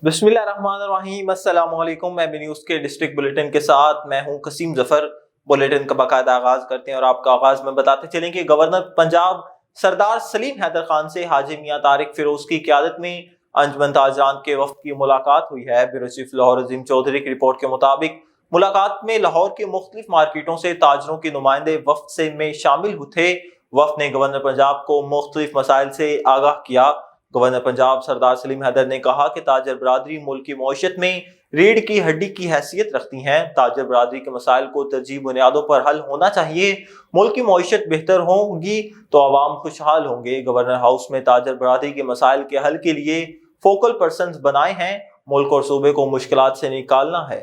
बिस्मिल्लाहिर्रहमानिर्रहीम। अस्सलाम वालेकुम। मैं न्यूज़ के डिस्ट्रिक्ट बुलेटिन के साथ मैं हूं कसीम जफर। बुलेटिन का बाकायदा आगाज करते हैं और आपका आगाज में बताते चलें कि गवर्नर पंजाब सरदार सलीम हैदर खान से हाजी मियां तारिक फिरोज की क़यादत में अंजुमन ताजरान के वफ़द की मुलाकात हुई है। ब्यूरो चीफ लाहौर अजीम चौधरी की रिपोर्ट के मुताबिक मुलाकात में लाहौर की मुख्तलिफ मार्केटों से ताजरों के नुमाइंदे वफ़द से में शामिल थे। वफ़द ने गवर्नर पंजाब को मुख्तलिफ मसाइल से आगाह किया। गवर्नर पंजाब सरदार सलीम हैदर ने कहा कि ताजर बरादरी मुल्क की मईशत में रीढ़ की हड्डी की हैसियत रखती हैं। ताजर बरादरी के मसाइल को तरजीह बुनियादों पर हल होना चाहिए। मुल्क की मईशत बेहतर होगी तो आवाम खुशहाल होंगे। गवर्नर हाउस में ताजर बरादरी के मसाइल के हल के लिए फोकल पर्सन बनाए हैं। मुल्क और सूबे को मुश्किलात से निकालना है।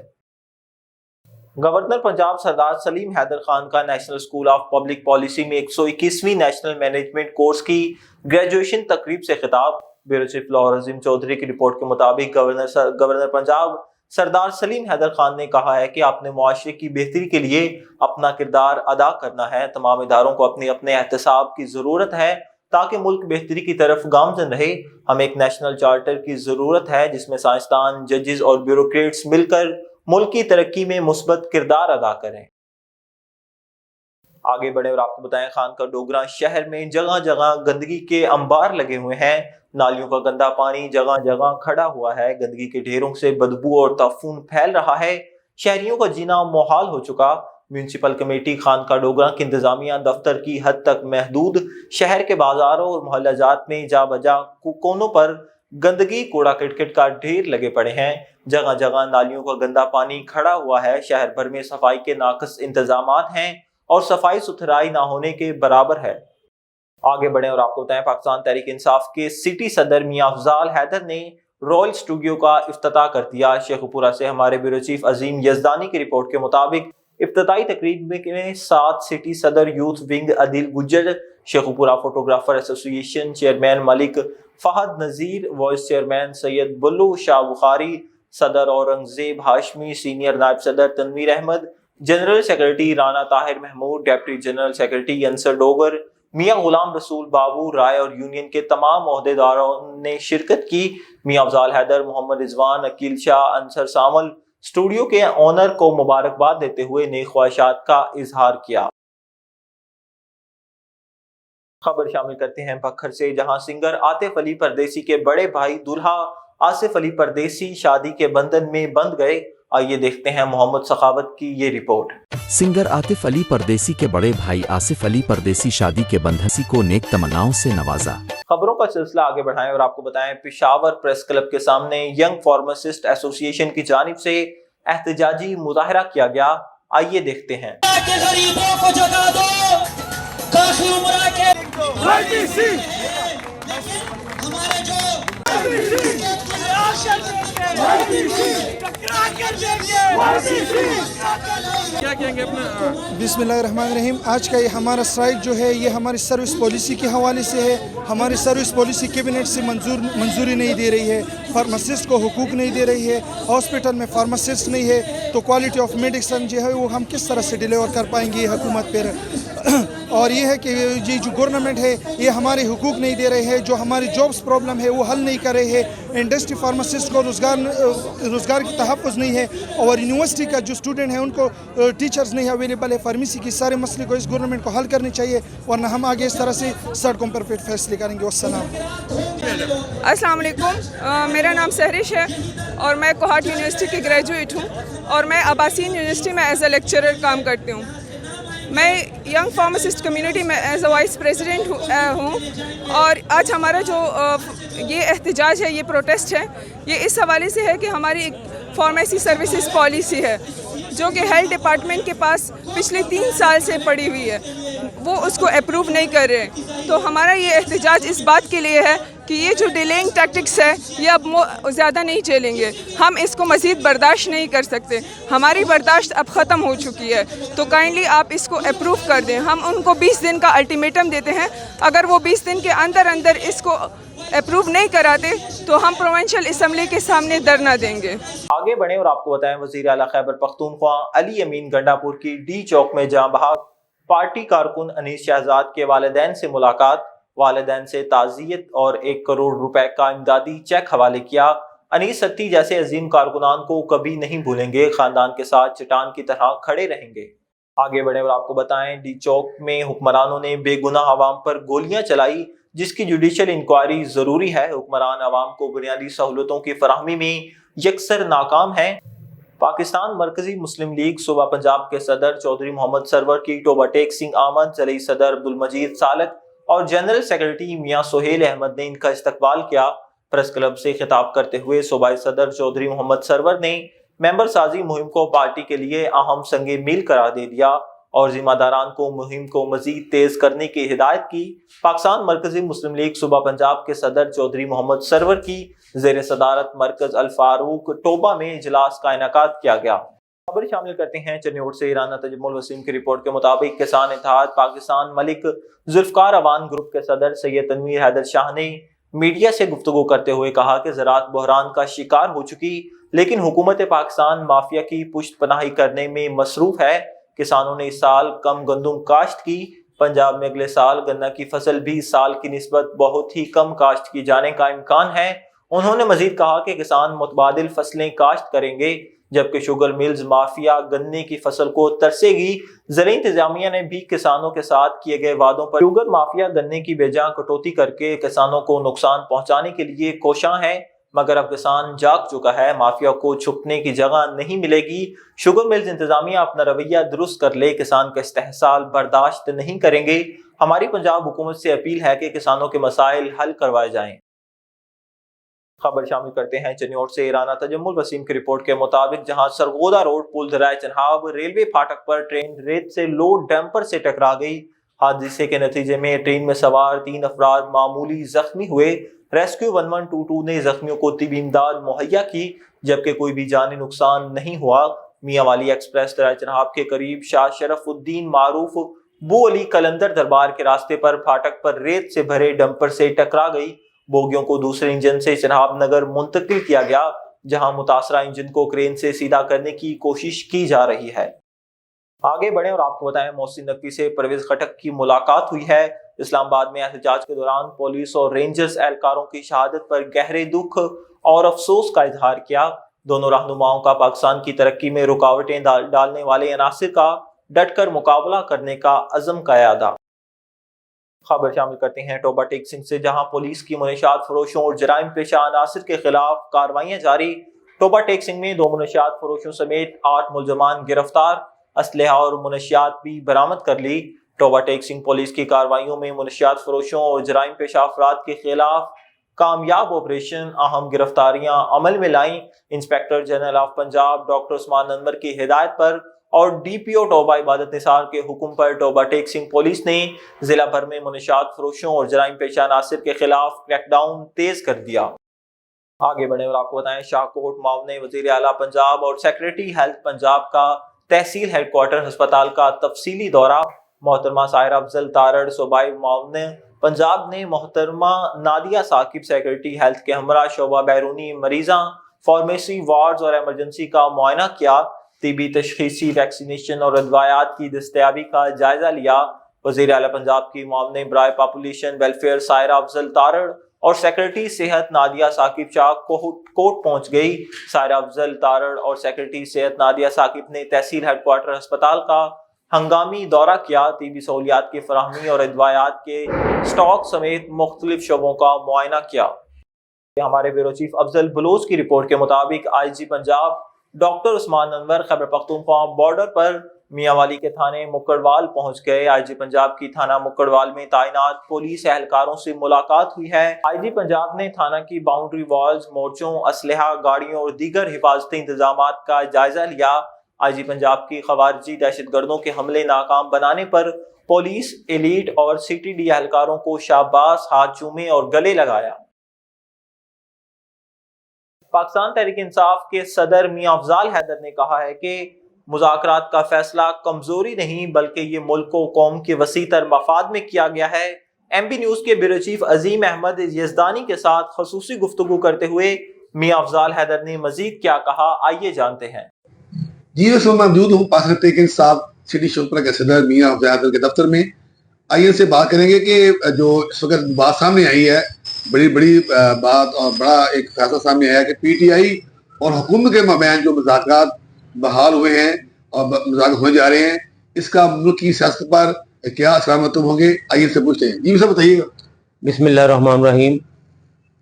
गवर्नर पंजाब सरदार सलीम हैदर खान का national school of public policy में 121वीं नेशनल मैनेजमेंट कोर्स की ग्रेजुएशन तकरीब से खिताब। ब्यूरो चीफ लाहौर अजीम चौधरी की रिपोर्ट के मुताबिक गवर्नर पंजाब सरदार सलीम हैदर खान ने कहा है कि अपने मुआशरे की बेहतरी के लिए अपना किरदार अदा करना है। तमाम इदारों को अपने अपने एहतसाब की जरूरत है ताकि मुल्क बेहतरी की तरफ गामजन रहे। हमें एक नेशनल चार्टर की जरूरत है जिसमें साइंसदान, जजेस और ब्यूरोक्रेट्स मिलकर मुल्क की तरक्की में मुस्बत किरदार अदा करें। आगे बढ़े और आपको बताएं, खान का डोगरा शहर में जगह जगह गंदगी के अंबार लगे हुए हैं। नालियों का गंदा पानी जगह जगह खड़ा हुआ है। गंदगी के ढेरों से बदबू और ताफून फैल रहा है। शहरियों का जीना मुहाल हो चुका। म्यूनसिपल कमेटी खान का डोगरा की इंतजामिया दफ्तर की हद तक महदूद। शहर के बाजारों और मोहल्ला जात में जा बजा कोनों पर गंदगी, कूड़ा किटकिट का ढेर लगे पड़े हैं। जगह जगह नालियों का गंदा पानी खड़ा हुआ है। शहर भर में सफाई के नाकस इंतजामात हैं और सफाई सुथराई ना होने के बराबर है। आगे बढ़े और आपको बताएं, पाकिस्तान तहरीक इंसाफ के सिटी सदर मियां अफजाल हैदर ने रॉयल स्टूडियो का इफ्तिताह कर दिया। शेखुपुरा से हमारे ब्यूरो चीफ अजीम यजदानी की रिपोर्ट के मुताबिक इफ्तिताई तकरीब में 7 सिटी सदर youth wing Adil Gujjar, Sheikhupura photographer association chairman Malik Fahad Nazir, vice chairman Syed Bullu Shah Bukhari, सदर औरंगजेब हाशमी, सीनियर नायब सदर Tanveer Ahmad, general secretary Rana Tahir Mahmood, deputy general secretary Ansar Dogar, Mian Ghulam Rasool Babu राय और यूनियन के तमाम ओहदेदारों ने शिरकत की। मियां अफजाल हैदर, मोहम्मद रिजवान, अकील शाह, अंसर सामल स्टूडियो के ऑनर को मुबारकबाद देते हुए नेक ख्वाहिशात का इजहार किया। खबर शामिल करते हैं पखर से, जहां सिंगर आतिफ अली परदेसी के बड़े भाई दुल्हा आसिफ अली परदेसी शादी के बंधन में बंध गए। आइए देखते हैं मोहम्मद सखावत की ये रिपोर्ट। सिंगर आतिफ अली परदेसी के बड़े भाई आसिफ अली परदेसी शादी के बंधन को नेक तमन्नाओं से नवाजा। खबरों का सिलसिला आगे बढ़ाएं और आपको बताएं, पेशावर प्रेस क्लब के सामने यंग फार्मासिस्ट एसोसिएशन की जानिब से एहतजाजी मुजाहरा किया गया। आइए देखते हैं। गरीबों को जगा दो, काफी उम्र के हमारे क्या कहेंगे अपना? बिस्मिल्लाहिर्रहमानिर्रहीम। आज का ये हमारा स्ट्राइक जो है ये हमारी सर्विस पॉलिसी के हवाले से है। हमारी सर्विस पॉलिसी कैबिनेट से मंजूरी नहीं दे रही है। फार्मासिस्ट को हुकूक नहीं दे रही है। हॉस्पिटल में फार्मासिस्ट नहीं है तो क्वालिटी ऑफ मेडिसिन जो है वो हम किस तरह से डिलीवर कर पाएंगे हुकूमत पर। और ये है कि ये जो गवर्नमेंट है ये हमारे हुकूक नहीं दे रहे हैं। जो हमारी जॉब्स प्रॉब्लम है वो हल नहीं कर रहे हैं। इंडस्ट्री फार्मासिस्ट को रोज़गार की तहफ़्फ़ुज़ नहीं है और यूनिवर्सिटी का जो स्टूडेंट है उनको टीचर्स नहीं अवेलेबल है। फार्मेसी की सारे मसले को इस गवर्नमेंट को हल करनी चाहिए वरना हम आगे इस तरह से सड़कों पर फैसले करेंगे। अस्सलाम वालेकुम, मेरा नाम सहरिश है और मैं कोहाट यूनिवर्सिटी की ग्रेजुएट हूँ और मैं अब्बासिन यूनिवर्सिटी में एज ए लेक्चरर काम करती हूँ। मैं यंग फार्मासिस्ट कम्युनिटी में एज ए वाइस प्रेसिडेंट हूँ और आज हमारा जो ये एहतजाज है, ये प्रोटेस्ट है, ये इस हवाले से है कि हमारी एक फार्मेसी सर्विसेज पॉलिसी है जो कि हेल्थ डिपार्टमेंट के पास पिछले 3 साल से पड़ी हुई है, वो उसको अप्रूव नहीं कर रहे। तो हमारा ये एहतजाज इस बात के लिए है कि ये जो डिलेइंग टैक्टिक्स है ये अब ज़्यादा नहीं चलेंगे। हम इसको मज़ीद बर्दाश्त नहीं कर सकते। हमारी बर्दाश्त अब ख़त्म हो चुकी है तो काइंडली आप इसको अप्रूव कर दें। हम उनको 20 दिन का अल्टीमेटम देते हैं। अगर वो 20 दिन के अंदर अंदर इसको अप्रूव नहीं कराते तो हम प्रोविंशियल असम्बली के सामने धरना देंगे। आगे बढ़े और आपको बताएं, वज़ीर आला खैबर पख्तूनख्वा अली अमीन गंडापुर की डी चौक में जहां बहाक पार्टी कारकुन अनीस शहजाद के वालिदैन से मुलाकात। वालिदैन से ताज़ियत और 1 करोड़ रुपए का इमदादी चेक हवाले किया। انیس ستی جیسے عظیم کارکنان کو کبھی نہیں بھولیں گے، خاندان کے ساتھ چٹان کی طرح کھڑے رہیں گے۔ آگے بڑھیں اور آپ کو بتائیں، ڈی چوک میں حکمرانوں نے بے گناہ عوام پر گولیاں چلائی، جس کی جوڈیشل انکوائری ضروری ہے۔ حکمران عوام کو بنیادی سہولتوں کی فراہمی میں یکسر ناکام ہیں۔ پاکستان مرکزی مسلم لیگ صوبہ پنجاب کے صدر چودھری محمد سرور کی ٹوبہ ٹیک سنگھ آمد، زرعی صدر عبدالمجید سالک اور جنرل سیکرٹری میاں سہیل احمد نے ان کا استقبال کیا۔ پریس کلب سے خطاب کرتے ہوئے صوبائی صدر چودھری محمد سرور نے ممبر سازی مہم کو پارٹی کے لیے اہم سنگ میل قرار دے دیا اور ذمہ داران کو مہم کو مزید تیز کرنے کی ہدایت کی۔ پاکستان مرکزی مسلم لیگ صوبہ پنجاب کے صدر چودھری محمد سرور کی زیر صدارت مرکز الفاروق ٹوبہ میں اجلاس کا انعقاد کیا گیا۔ خبر شامل کرتے ہیں چنیوٹ سے۔ رانا تجمل وسیم کی رپورٹ کے مطابق کسان اتحاد پاکستان ملک ذوالفقار اوان گروپ کے صدر سید تنویر حیدر شاہ نے میڈیا سے گفتگو کرتے ہوئے کہا کہ زراعت بحران کا شکار ہو چکی، لیکن حکومت پاکستان مافیا کی پشت پناہی کرنے میں مصروف ہے۔ کسانوں نے اس سال کم گندم کاشت کی۔ پنجاب میں اگلے سال گنا کی فصل بھی اس سال کی نسبت بہت ہی کم کاشت کی جانے کا امکان ہے۔ انہوں نے مزید کہا کہ کسان متبادل فصلیں کاشت کریں گے، جبکہ شوگر ملز مافیا گنے کی فصل کو ترسے گی۔ زرعی انتظامیہ نے بھی کسانوں کے ساتھ کیے گئے وعدوں پر شوگر مافیا گنے کی بے جا کٹوتی کر کے کسانوں کو نقصان پہنچانے کے لیے کوشاں ہے، مگر اب کسان جاگ چکا ہے، مافیا کو چھپنے کی جگہ نہیں ملے گی۔ شوگر ملز انتظامیہ اپنا رویہ درست کر لے، کسان کا استحصال برداشت نہیں کریں گے۔ ہماری پنجاب حکومت سے اپیل ہے کہ کسانوں کے مسائل حل کروائے جائیں۔ خبر شامل کرتے ہیں چنیوٹ سے۔ رانا تجمل وسیم کی رپورٹ کے مطابق جہاں سرگودا روڈ پل ذرائع چنہاب ریلوے پھاٹک پر ٹرین ریت سے لوڈ ڈمپر سے ٹکرا گئی۔ حادثے کے نتیجے میں ٹرین میں سوار 3 افراد معمولی زخمی ہوئے۔ ریسکیو 1122 نے زخمیوں کو طبی امداد مہیا کی، جبکہ کوئی بھی جانی نقصان نہیں ہوا۔ میاں والی ایکسپریس ذرائع چنہاب کے قریب شاہ شرف الدین معروف بو علی قلندر دربار کے راستے پر پھاٹک پر ریت سے بھرے ڈمپر سے ٹکرا گئی۔ بوگیوں کو دوسرے انجن سے چنہاب نگر منتقل کیا گیا، جہاں متاثرہ انجن کو کرین سے سیدھا کرنے کی کوشش کی جا رہی ہے۔ آگے بڑھیں اور آپ کو بتائیں، محسن نقوی سے پرویز خٹک کی ملاقات ہوئی ہے۔ اسلام آباد میں احتجاج کے دوران پولیس اور رینجرز اہلکاروں کی شہادت پر گہرے دکھ اور افسوس کا اظہار کیا۔ دونوں رہنماؤں کا پاکستان کی ترقی میں رکاوٹیں ڈالنے والے عناصر کا ڈٹ کر مقابلہ کرنے کا عزم کا اعادہ۔ خبر شامل کرتے ہیں ٹوبہ ٹیک سنگھ سے، جہاں پولیس کی منشیات فروشوں اور جرائم پیشہ عناصر کے خلاف کارروائیاں جاری۔ ٹوبہ ٹیک سنگھ میں 2 منشیات فروشوں سمیت 8 ملزمان گرفتار، اسلحہ اور منشیات بھی برآمد کر لی۔ ٹوبہ ٹیک سنگھ پولیس کی کارروائیوں میں منشیات فروشوں اور جرائم پیشہ افراد کے خلاف کامیاب آپریشن، اہم گرفتاریاں عمل میں لائیں۔ Inspector general of Punjab doctor Usman Anwar کی ہدایت پر اور ڈی پی او ٹوبہ عبادت نثار کے حکم پر ٹوبہ ٹیک سنگھ پولیس نے ضلع بھر میں منشیات فروشوں اور جرائم پیشہ عناصر کے خلاف کریک ڈاؤن تیز کر دیا۔ آگے بڑھیں اور آپ کو بتائیں، شاہ کوٹ معاون وزیر اعلیٰ پنجاب اور سیکریٹری ہیلتھ پنجاب کا تحصیل ہیڈ کوارٹر ہسپتال کا تفصیلی دورہ۔ محترمہ سائرہ افضل تارڑ صوبائی معاون پنجاب نے محترمہ نادیہ ثاقب سیکریٹری ہیلتھ کے ہمراہ شعبہ بیرونی مریضاں، فارمیسی وارڈز اور ایمرجنسی کا معائنہ کیا۔ طبی تشخیصی ویکسینیشن اور ادویات کی دستیابی کا جائزہ لیا۔ وزیر اعلیٰ پنجاب کی معاون برائے پاپولیشن ویلفیئر سائرہ افضل تارڑ اور سیکریٹری صحت نادیہ ثاقب شاہ کوٹ پہنچ گئی۔ سائرہ افضل تارڑ اور سیکریٹری صحت نادیہ ثاقب نے تحصیل ہیڈ کوارٹر ہسپتال کا ہنگامی دورہ کیا، طبی سہولیات کی فراہمی اور ادویات کے سٹاک سمیت مختلف شعبوں کا معائنہ کیا۔ ہمارے بیورو چیف افضل بلوچ کی رپورٹ کے مطابق آئی جی پنجاب ڈاکٹر عثمان انور خیبر پختونخوا بارڈر پر میاں والی کے تھانے مکڑوال پہنچ گئے۔ آئی جی پنجاب کی تھانہ مکڑوال میں تعینات پولیس اہلکاروں سے ملاقات ہوئی ہے۔ آئی جی پنجاب نے تھانہ کی باؤنڈری والز، مورچوں، اسلحہ گاڑیوں اور دیگر حفاظتی انتظامات کا جائزہ لیا۔ آئی جی پنجاب کی خوارجی دہشت گردوں کے حملے ناکام بنانے پر پولیس، ایلیٹ اور سی ٹی ڈی اہلکاروں کو شاباش، ہاتھ چومے اور گلے لگایا۔ پاکستان تحریک انصاف کے صدر میاں افضال حیدر نے کہا ہے کہ مذاکرات کا فیصلہ کمزوری نہیں بلکہ یہ ملک و قوم کے وسیع تر مفاد میں کیا گیا ہے۔ ایم بی نیوز کے بیورو چیف عظیم احمد یزدانی کے ساتھ خصوصی گفتگو کرتے ہوئے میاں افضال حیدر نے مزید کیا کہا، آئیے جانتے ہیں۔ جی میں موجود ہوں پاکستان تحریک انصاف سٹی شوپرا کے صدر میاں افضال حیدر کے دفتر میں۔ آئیے سے بات کریں گے کہ جو اس وقت بات سامنے آئی ہے बड़ी बड़ी बात और बड़ा एक फैसला सामने आया कि पीटीआई और हुकूमत के मबैन जो मुज़ाकरात बहाल हुए हैं और मुज़ाकरात होने जा रहे हैं, इसका मुल्क की सियासत पर क्या असर होंगे, आइए से पूछते हैं। जी सब बताइएगा। बिस्मिल्लाहिर्रहमानिर्रहीम।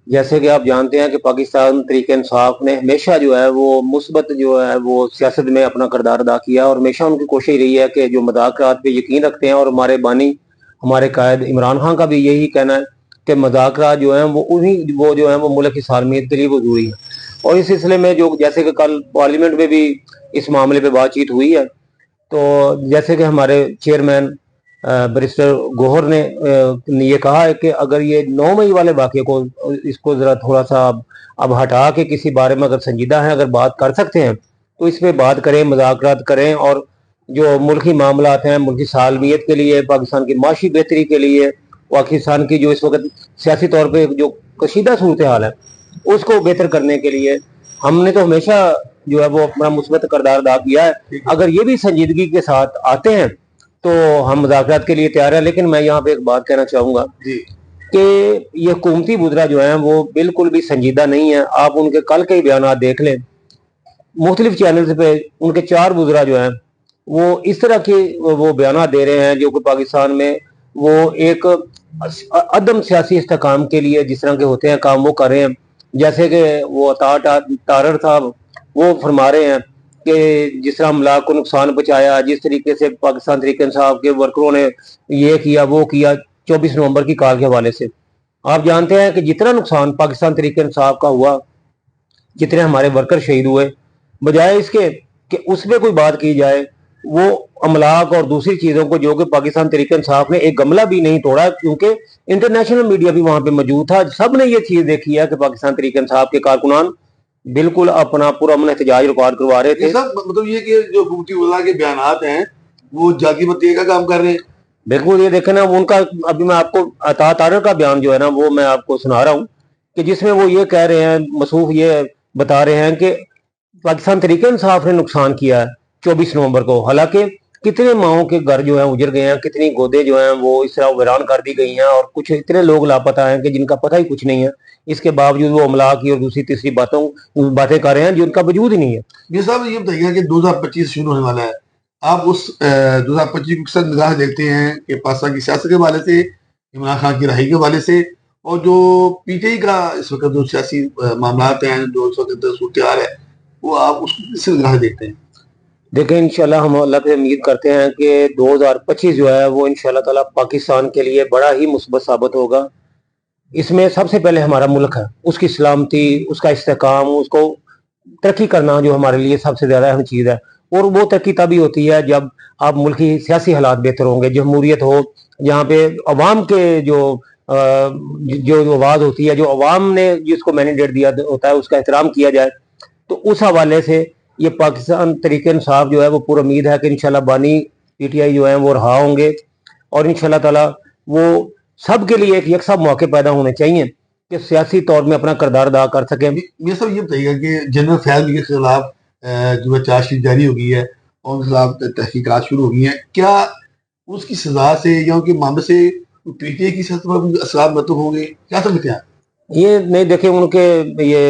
जैसे कि आप जानते हैं कि पाकिस्तान तहरीक इंसाफ ने हमेशा जो है वो मुस्बत जो है वो सियासत में अपना किरदार अदा किया और हमेशा उनकी कोशिश रही है कि जो मुज़ाकरात पे यकीन रखते हैं, और हमारे बानी हमारे कायद इमरान खान का भी यही कहना है कि मुज़ाकरात जो हैं वो जो है वो मुल्क की सालमियत के लिए वो ज़रूरी है। और इस सिलसिले में जो जैसे कि कल पार्लियामेंट में भी इस मामले पे बातचीत हुई है, तो जैसे कि हमारे चेयरमैन बैरिस्टर गोहर ने ये कहा है कि अगर ये 9 मई वाले वाक़े को इसको ज़रा थोड़ा सा अब हटा के किसी बारे में अगर संजीदा है, अगर बात कर सकते हैं तो इस पे बात करें, मुज़ाकरात करें, और जो मुल्की मामलात हैं मुल्की सालमियत के लिए, पाकिस्तान की माशी बेहतरी के लिए, पाकिस्तान की जो इस वक्त सियासी तौर पर जो कशीदा सूरत हाल है उसको बेहतर करने के लिए हमने तो हमेशा जो है वो अपना मुस्बत किरदार अदा किया है। अगर ये भी संजीदगी के साथ आते हैं तो हम मुज़ाकरात के लिए तैयार है। लेकिन मैं यहाँ पे एक बात कहना चाहूँगा कि ये हुकूमती बुज़रा जो हैं वो बिल्कुल भी संजीदा नहीं है। आप उनके कल के बयान देख लें, मुख्तलिफ चैनल्स पे उनके 4 बुज़रा जो हैं वो इस तरह के वो बयान दे रहे हैं जो कि पाकिस्तान में वो एक अदम सियासी इस्तेकाम के लिए जिस तरह के होते हैं काम वो कर रहे हैं। जैसे कि वो तारर साहब वो फरमा रहे हैं कि जिस तरह अमलाक को नुकसान पहुंचाया, जिस तरीके से पाकिस्तान तहरीक इंसाफ के वर्करों ने ये किया वो किया 24 नवंबर की कॉल के हवाले से। आप जानते हैं कि जितना नुकसान पाकिस्तान तहरीक इंसाफ का हुआ, जितने हमारे वर्कर शहीद हुए, बजाय इसके कि उस पर कोई बात की जाए, वो अमलाक और दूसरी चीज़ों को जो कि पाकिस्तान तहरीक इंसाफ ने एक गमला भी नहीं तोड़ा, क्योंकि इंटरनेशनल मीडिया भी वहाँ पे मौजूद था। सब ने ये चीज़ देखी है कि पाकिस्तान तहरीक इंसाफ के कारकुनान बिल्कुल अपना पूरा अमन एहतजाज रिकॉर्ड करवा रहे थे। सब मतलब ये कि जो हुकूमती वज़रा के बयानात हैं वो जाती बत्ती का काम कर रहे हैं। बिल्कुल, ये देखें ना उनका, अभी मैं आपको अता तारर का बयान जो है ना वो मैं आपको सुना रहा हूँ कि जिसमें वो ये कह रहे हैं, मसूफ ये बता रहे हैं कि पाकिस्तान तहरीक इंसाफ ने नुकसान किया है 24 नवंबर को। हालांकि कितने माओं के घर जो है उजड़ गए हैं, कितनी गोदे जो हैं वो इस तरह वीरान कर दी गई हैं, और कुछ इतने लोग लापता हैं कि जिनका पता ही कुछ नहीं है। इसके बावजूद वो अमलाक की और दूसरी तीसरी बातें कर रहे हैं जिनका वजूद ही नहीं है। ये साहब ये बताइएगा कि 2025 शुरू होने वाला है, आप उस 2025 को किस निगाह देखते हैं कि पाकिस्तान की सियासत के हवाले से, इमरान खान की रहाई के हवाले से, और जो पीटीआई का इस वक्त जो सियासी मामलात हैं, जो इस वक्त सूरत हाल है, वो आप उसको किस निगाह देखते हैं? देखें, इंशाल्लाह हम अल्लाह से उम्मीद करते हैं कि 2025 जो है वो इंशाल्लाह ताला पाकिस्तान के लिए बड़ा ही मुस्बत साबित होगा। इसमें सबसे पहले हमारा मुल्क है, उसकी सलामती, उसका इस्तेकाम, उसको तरक्की करना जो हमारे लिए सबसे ज़्यादा अहम चीज़ है। और वो तरक्की तभी होती है जब आप मुल्क की सियासी हालात बेहतर होंगे, जमहूरियत हो, जहाँ पे अवाम के जो आवाज़ होती है, जो अवाम ने जिसको मैंडेट दिया होता है उसका एहतराम किया जाए। तो उस हवाले से ये पाकिस्तान तहरीक इंसाफ जो है वो पूरी उम्मीद है कि इंशाल्लाह बानी पीटीआई जो है वो रहा होंगे, और इंशाल्लाह ताला वो सब के लिए एक यकसा मौके पैदा होने चाहिए कि सियासी तौर में अपना किरदार अदा कर सकें। ये सब ये बताइएगा कि जनरल फैज़ के खिलाफ जो है चार्जशीट जारी हो गई है और उनके खिलाफ तहकीकात शुरू हो गई हैं, क्या उसकी सजा से या उनके मामले से पीटीआई की सियासत पर असरात मतलब होंगे, क्या समझते हैं? ये नहीं, देखें उनके ये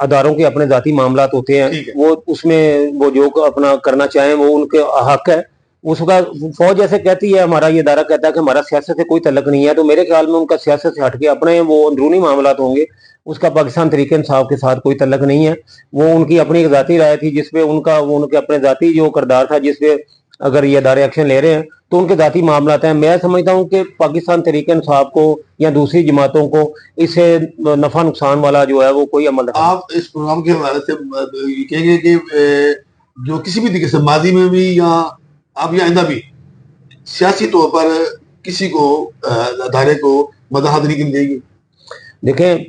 अदारों के अपने जाती मामलात होते हैं, वो उसमें वो जो अपना करना चाहें वो उनके हक है। उसका फौज जैसे कहती है, हमारा ये दायरा कहता है कि हमारा सियासत से कोई तल्लक नहीं है, तो मेरे ख्याल में उनका सियासत से हटके अपने वो अंदरूनी मामलात होंगे, उसका पाकिस्तान तहरीक इंसाफ के साथ कोई तल्लक नहीं है। वो उनकी अपनी एक जाती राय थी जिसपे उनके अपने जाती जो किरदार था, जिसपे अगर ये अदारे एक्शन ले रहे हैं तो उनके जाती मामलात हैं। मैं समझता हूँ कि पाकिस्तान तहरीक इंसाफ को या दूसरी जमातों को इससे नफा नुकसान वाला जो है वो कोई अमल। आप इस प्रोग्राम के हवाले से ये कहेंगे कि जो किसी भी तरीके से माजी में भी या अब या आइंदा भी सियासी तौर पर किसी को अदारे को मदाहत नहीं की जाएगी? देखें,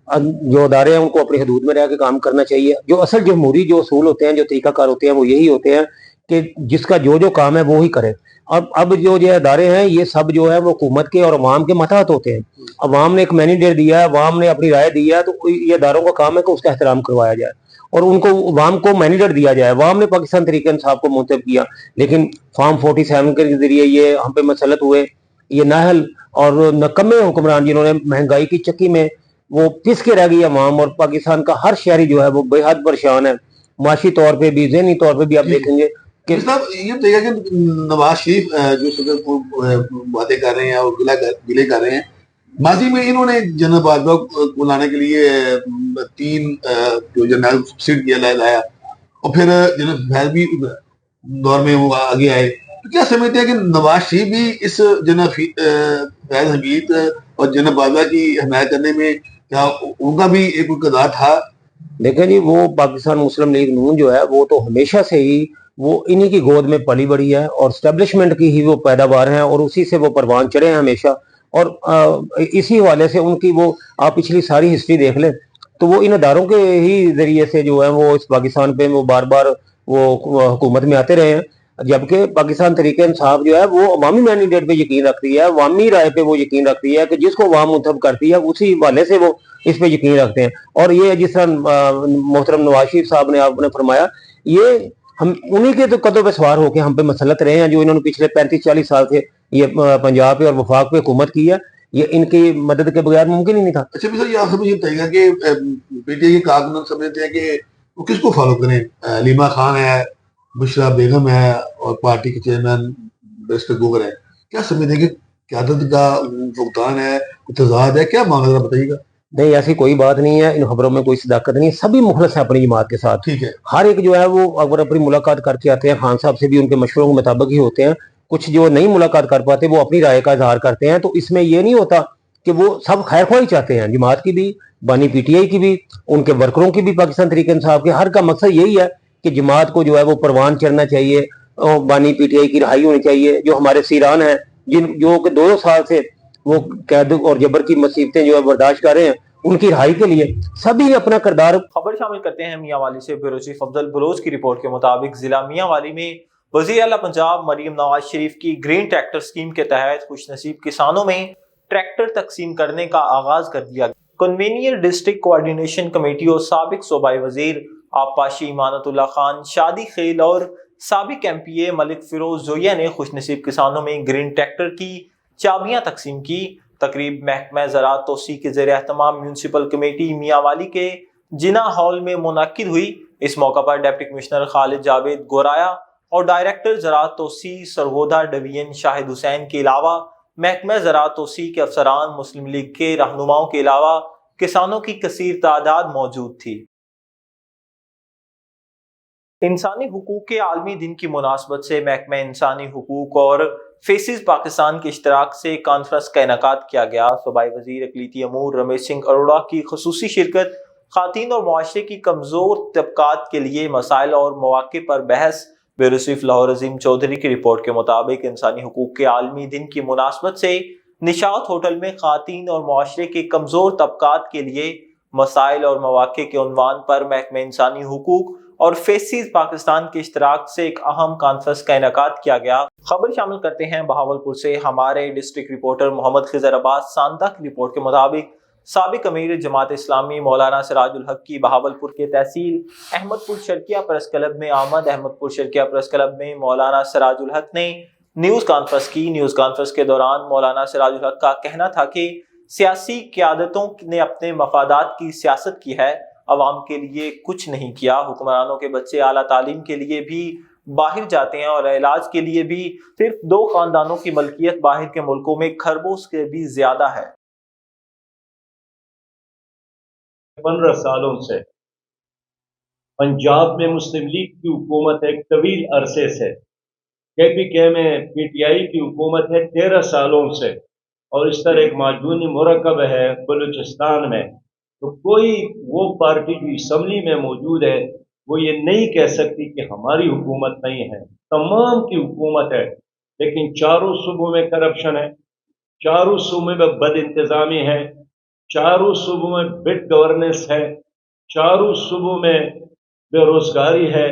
जो अदारे हैं उनको अपनी हदूद में रह के काम करना चाहिए। जो असल जमहूरी जो असूल होते हैं, जो तरीकाकार होते हैं, वो यही होते हैं कि जिसका जो काम है वो ही करे। अब जो अदारे हैं ये सब जो है वो हुकूमत के और अवाम के मतहत होते हैं। अवाम ने एक मैंडेट दिया है, अवाम ने अपनी राय दी है, तो ये अदारों का काम है कि उसका एहतराम करवाया जाए और उनको अवाम को मैंडेट दिया जाए। अवाम ने पाकिस्तान तहरीक इंसाफ को मुंतब किया, लेकिन फॉर्म 47 के जरिए ये हम पे मसलत हुए, ये नाहल और नकम्मे हुक्मरान जिन्होंने महंगाई की चक्की में وہ پس کے رہ گئی عوام، اور پاکستان کا ہر شہری جو ہے وہ بے حد پریشان ہے، معاشی طور پہ بھی، ذہنی طور پہ بھی. آپ دیکھیں گے کہ صاحب یہ بتائیے کہ نواز شریف جو صدر کو باتیں کر رہے ہیں اور گلے کر رہے ہیں، ماضی میں انہوں نے جنرل باجوہ کو لانے کے لیے 3 جو جنرل سیٹ کیا لایا، اور پھر جنرل فیض بھی دور میں وہ آگے آئے. تو کیا سمجھتے ہیں کہ نواز شریف بھی اس جنرل فیض حمید اور جنرل باجوہ کی حمایت کرنے میں کیا ان کا بھی ایک کردار تھا؟ دیکھیں جی، وہ پاکستان مسلم لیگ نون جو ہے وہ تو ہمیشہ سے ہی وہ انہی کی گود میں پلی بڑی ہے، اور اسٹیبلشمنٹ کی ہی وہ پیداوار ہیں، اور اسی سے وہ پروان چڑھے ہیں ہمیشہ. اور اسی حوالے سے ان کی وہ آپ پچھلی ساری ہسٹری دیکھ لیں تو وہ ان اداروں کے ہی ذریعے سے جو ہے وہ اس پاکستان پہ وہ بار بار وہ حکومت میں آتے رہے ہیں. جبکہ پاکستان تحریک انصاف جو ہے وہ عوامی مینڈیٹ پہ یقین رکھتی ہے، عوامی رائے پہ وہ یقین رکھتی ہے کہ جس کو عوام منتخب کرتی ہے اسی حوالے سے وہ اس پہ یقین رکھتے ہیں. اور یہ جس طرح محترم نواز شریف صاحب نے آپ نے فرمایا، یہ ہم انہی کے تو قدوں پہ سوار ہو کے ہم پہ مسلط رہے ہیں، جو انہوں نے پچھلے 35-40 سال سے یہ پنجاب پہ اور وفاق پہ حکومت کی ہے. یہ ان کی مدد کے بغیر ممکن ہی نہیں تھا. اچھا سر، یہ آپ سے یہ بتائیے گا کہ پی ٹی آئی کے کارکنان سمجھتے ہیں کہ وہ کس کو فالو کریں؟ علیمہ خان ہے، بشرا بیگم ہے، اور پارٹی کے چیئرمین بیرسٹر گوگر ہے. کیا سمجھتے ہیں کہ قیادت کا فقدان ہے، تضاد ہے؟ کیا معاملہ ذرا بتائیے گا. نہیں، ایسی کوئی بات نہیں ہے، ان خبروں میں کوئی صداقت نہیں ہے. سبھی مخلص ہیں اپنی جماعت کے ساتھ. ٹھیک ہے. ہر ایک جو ہے وہ اگر اپنی ملاقات کر کے آتے ہیں خان صاحب سے بھی ان کے مشوروں کے مطابق ہی ہوتے ہیں. کچھ جو نہیں ملاقات کر پاتے وہ اپنی رائے کا اظہار کرتے ہیں. تو اس میں یہ نہیں ہوتا کہ وہ سب خیر خواہی چاہتے ہیں، جماعت کی بھی، بانی پی ٹی آئی کی بھی، ان کے ورکروں کی بھی، پاکستان تحریک انصاف کے. ہر کا مقصد یہی ہے کہ جماعت کو جو ہے وہ پروان چڑھنا چاہیے، بانی پی ٹی آئی کی رہائی ہونی چاہیے. جو ہمارے سیران ہیں جو کہ 2 سال سے وہ قید اور جبر کی مصیبتیں جو ہے برداشت کر رہے ہیں، ان کی رہائی کے لیے سبھی اپنا کردار. خبر شامل کرتے ہیں میاں والی سے. بیورو چیف افضل بلوچ کی رپورٹ کے مطابق ضلع میاں والی میں وزیر اعلیٰ پنجاب مریم نواز شریف کی گرین ٹریکٹر اسکیم کے تحت خوش نصیب کسانوں میں ٹریکٹر تقسیم کرنے کا آغاز کر دیا. کنوینئر ڈسٹرکٹ کوآرڈینیشن کمیٹی اور سابق صوبائی وزیر آب پاشی امانت اللہ خان شادی خیل اور سابق ایم پی اے ملک فیروز زویہ نے خوش نصیب کسانوں میں گرین ٹریکٹر کی چابیاں تقسیم کی. تقریب محکمہ زراعت توسیع کے زیر اہتمام میونسپل کمیٹی میاں والی کے جناح ہال میں منعقد ہوئی. اس موقع پر ڈپٹی کمشنر خالد جاوید گورایا اور ڈائریکٹر زراعت توسیع سرگودا ڈویژن شاہد حسین کے علاوہ محکمہ زراعت توسیع کے افسران، مسلم لیگ کے رہنماؤں کے علاوہ کسانوں کی کثیر تعداد موجود تھی. انسانی حقوق کے عالمی دن کی مناسبت سے محکمہ انسانی حقوق اور فیسز پاکستان کے اشتراک سے کانفرنس کا انعقاد کیا گیا. صوبائی وزیر اقلیتی امور رمیش سنگھ اروڑہ کی خصوصی شرکت. خواتین اور معاشرے کی کمزور طبقات کے لیے مسائل اور مواقع پر بحث. بیورو چیف لاہور عظیم چودھری کی رپورٹ کے مطابق انسانی حقوق کے عالمی دن کی مناسبت سے نشاط ہوٹل میں خواتین اور معاشرے کے کمزور طبقات کے لیے مسائل اور مواقع کے عنوان پر محکمہ انسانی حقوق اور فیسز پاکستان کے اشتراک سے ایک اہم کانفرنس کا انعقاد کیا گیا. خبر شامل کرتے ہیں بہاولپور سے. ہمارے ڈسٹرکٹ رپورٹر محمد خضر عباس ساندہ کی رپورٹ کے مطابق سابق امیر جماعت اسلامی مولانا سراج الحق کی بہاولپور کے تحصیل احمد پور شرکیہ پریس کلب میں آمد. احمد پور شرکیہ پریس کلب میں مولانا سراج الحق نے نیوز کانفرنس کی. نیوز کانفرنس کے دوران مولانا سراج الحق کا کہنا تھا کہ سیاسی قیادتوں نے اپنے مفادات کی سیاست کی ہے، عوام کے لیے کچھ نہیں کیا. حکمرانوں کے بچے اعلیٰ تعلیم کے لیے بھی باہر جاتے ہیں اور علاج کے لیے بھی صرف 2 خاندانوں کی ملکیت باہر کے ملکوں میں خربوں سے بھی زیادہ ہے. 15 سالوں سے پنجاب میں مسلم لیگ کی حکومت ہے، طویل عرصے سے کے پی کے میں پی ٹی آئی کی حکومت ہے 13 سالوں سے، اور اس طرح ایک معجونی مرکب ہے بلوچستان میں. تو کوئی وہ پارٹی جو اسمبلی میں موجود ہے وہ یہ نہیں کہہ سکتی کہ ہماری حکومت نہیں ہے. تمام کی حکومت ہے، لیکن چاروں صوبوں میں کرپشن ہے، چاروں صوبوں میں بد انتظامی ہے، چاروں صوبوں میں بڈ گورننس ہے، چاروں صوبوں میں بے روزگاری ہے،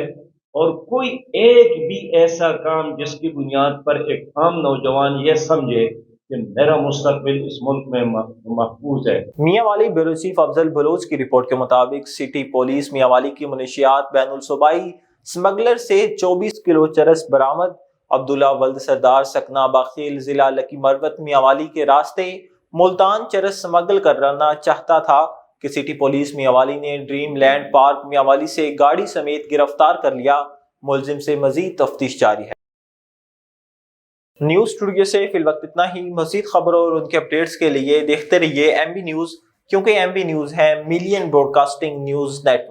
اور کوئی ایک بھی ایسا کام جس کی بنیاد پر ایک عام نوجوان یہ سمجھے کہ میرا مستقبل اس ملک میں محفوظ ہے. میاں والی بیورو چیف افضل بلوچ کی رپورٹ کے مطابق سٹی پولیس میاں والی کی منشیات بین الصوبائی سمگلر سے 24 کلو چرس برآمد. عبداللہ ولد سردار سکنہ باخیل ضلع لکی مروت میاں والی کے راستے ملتان چرس سمگل کرنا چاہتا تھا کہ سٹی پولیس میاوالی نے ڈریم لینڈ پارک میاوالی سے گاڑی سمیت گرفتار کر لیا. ملزم سے مزید تفتیش جاری ہے. نیوز اسٹوڈیو سے فی الوقت اتنا ہی. مزید خبروں اور ان کے اپڈیٹس کے لیے دیکھتے رہیے ایم بی نیوز، کیونکہ ایم بی نیوز ہے million broadcasting news net work.